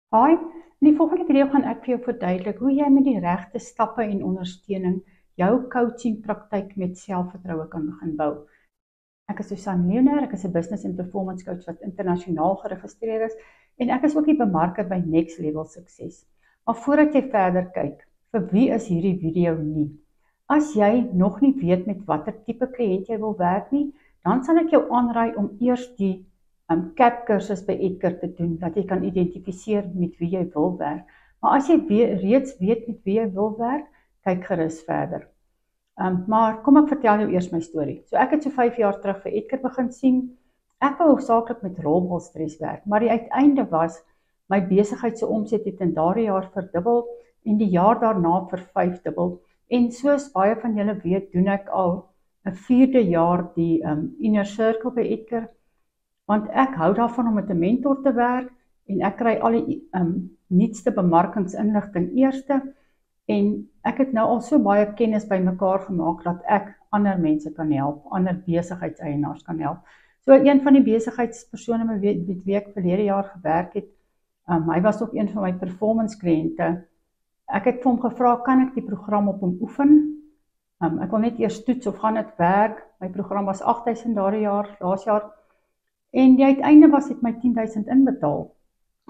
Hi, in die volgende video gaan ek vir jou verduidelik hoe jy met die regte stappe en ondersteuning jou coaching praktyk met selfvertroue kan begin bou. Ek is Susan Leonard, ek is 'n business en performance coach wat internasionaal geregistreer is en ek is ook die bemarker by Next Level Sukses. Maar voordat jy verder kyk, vir wie is hierdie video nie? As jy nog nie weet met watter tipe kliënt jy wil werk nie, dan sal ek jou aanraai om eers die CAP kursus by Edgar te doen, dat jy kan identifiseer met wie jy wil werk. Maar as jy reeds weet met wie jy wil werk, kyk gerus verder. Maar kom ek vertel jou eers my storie. So ek het so 5 jaar terug vir Edgar begin sien. Ek wou hoofsaaklik met rolbalstres werk, maar die uiteinde was, my besigheid se omset het in daardie jaar verdubbel en die jaar daarna vervyfdubbel. En soos baie van julle weet, doen ek al 'n 4de jaar die Inner Circle by Edgar, want ek hou daarvan om met 'n mentor te werk en ek kry al die nuutste bemarkingsinligting eerste en ek het nou al so baie kennis bymekaar gemaak dat ek ander mense kan help, ander besigheidseienaars kan help. So een van die besigheidspersone met wie ek verlede jaar gewerk het, hy was ook een van my performance kliënte. Ek het vir hom gevra, kan ek die program op hom oefen? Ek wil net eers toets of gaan dit werk. My program was 8.000 laas jaar. En die uiteinde was het my 10.000 inbetaal.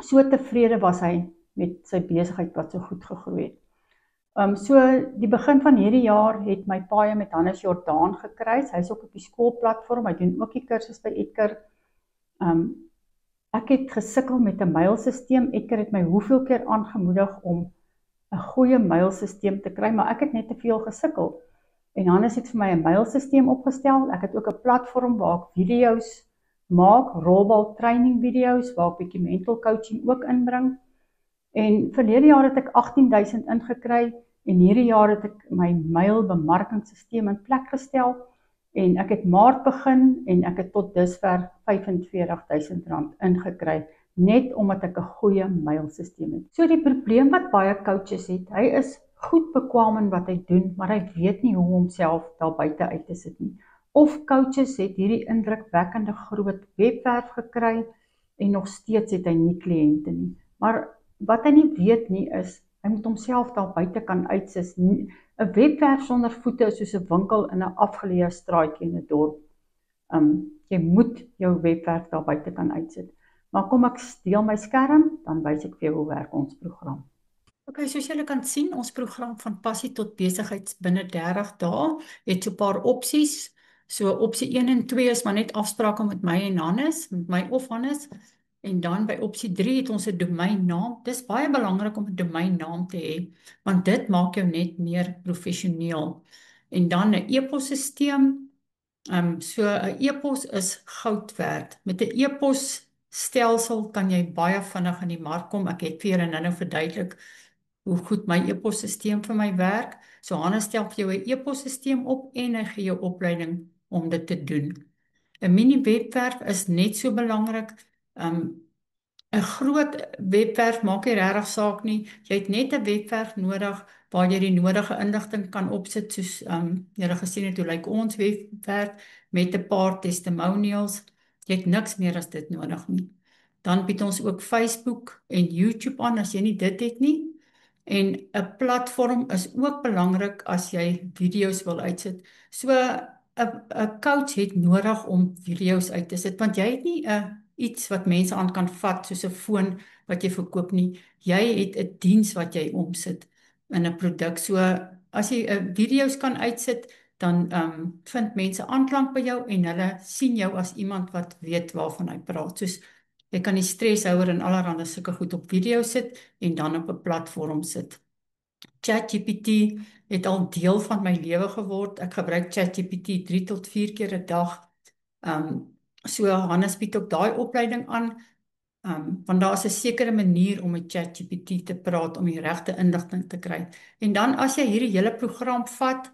So tevrede was hy met sy besigheid wat so goed gegroei het. So die begin van hierdie jaar het my paai met Hannes Jordaan gekruis. Hy's ook op die skoolplatform. Hy doen ook die kursus by Edgar. Ek het gesukkel met 'n mailsisteem. Edgar het my hoeveel keer aangemoedig om 'n goeie mailsisteem te kry, maar ek het net te veel gesukkel. En Hannes het vir my 'n mailsisteem opgestel. Ek het ook 'n platform waar ek video's maak, rolbal training video's, waar ek bietjie mental coaching ook inbring. En verlede jaar het ek 18.000 ingekry, en hierdie jaar het ek my mail bemarkingssysteem in plek gestel, en ek het Maart begin, en ek het tot dusver R45.000 ingekry, net omdat ek 'n goeie mailsisteem het. So die probleem wat baie coaches het, hy is goed bekwame in wat hy doen, maar hy weet nie hoe om homself daar buite uit te sit nie. Of coaches het hierdie indrukwekkende groot webwerf gekry en nog steeds het hy nie kliënte nie. Maar wat hy nie weet nie is, hy moet homself daar buite kan uitsit. 'n Webwerf sonder voete is soos 'n winkel in 'n afgeleë straatjie in 'n dorp. Jy moet jou webwerf daar buite kan uitsit. Maar kom ek deel my skerm, dan wys ek vir jou hoe werk ons program. Ok, soos julle kan sien, ons program van passie tot besigheid binne 30 dae het so 'n paar opsies. So opsie 1 en 2 is maar net afsprake met my en Hannes, met my of Hannes. En dan by opsie 3 het ons 'n domeinnaam. Dis baie belangrik om 'n domeinnaam te hê, want dit maak jou net meer professioneel. En dan 'n e-posstelsel. So 'n e-pos is goud werd. Met 'n e-posstelsel kan jy baie vinnig in die mark kom. Ek het vir julle nou verduidelik hoe goed my e-posstelsel vir my werk. So Hannes stel vir jou 'n e-posstelsel op en hy gee jou opleiding om dit te doen. 'n mini webwerf is net so belangrik. 'n groot webwerf maak nie regtig saak nie. Jy het net 'n webwerf nodig waar jy die nodige inligting kan opsit, soos julle gesien het hoe lyk ons webwerf met 'n paar testimonials. Jy het niks meer as dit nodig nie. Dan bied ons ook Facebook en YouTube aan as jy nie dit het nie. En 'n platform is ook belangrik as jy video's wil uitsit. So 'n coach het nodig om video's uit te sit, want jy het nie 'n iets wat mense aan kan vat, soos 'n foon wat jy verkoop nie. Jy het 'n diens wat jy omsit in 'n produk. So as jy 'n video's kan uitsit, dan vind mense aanklank by jou en hulle sien jou as iemand wat weet waarvan hy praat. Soos jy kan die streshouer en allerhande sulke goed op video sit en dan op 'n platform sit. ChatGPT het al deel van my lewe geword. Ek gebruik ChatGPT 3 tot 4 keer 'n dag. So Hannes bied ook daai opleiding aan, want daar is 'n sekere manier om met ChatGPT te praat om die regte inligting te kry. En dan as jy hierdie hele program vat,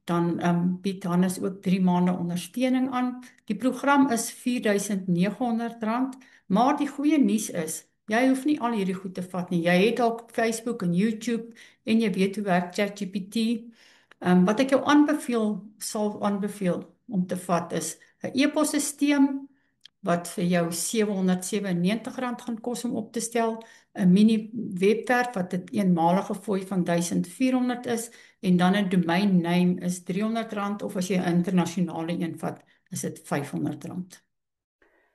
dan bied Hannes ook 3 maande ondersteuning aan. Die program is R4.900, maar die goeie nuus is, jy hoef nie al hierdie goed te vat nie. Jy het dalk Facebook en YouTube en jy weet hoe werk ChatGPT. Wat ek jou sal aanbeveel om te vat is 'n e-posstelsel wat vir jou R797 gaan kos om op te stel. 'n mini webwerf wat 'n eenmalige fooi van 1400 is en dan 'n domain name is R300 of as jy 'n internasionale een vat, is dit R500.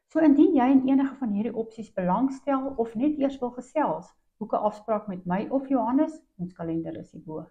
So indien jy in enige van hierdie opsies belangstel of net eers wil gesels, boek 'n afspraak met my of Johannes, ons kalender is hierbo.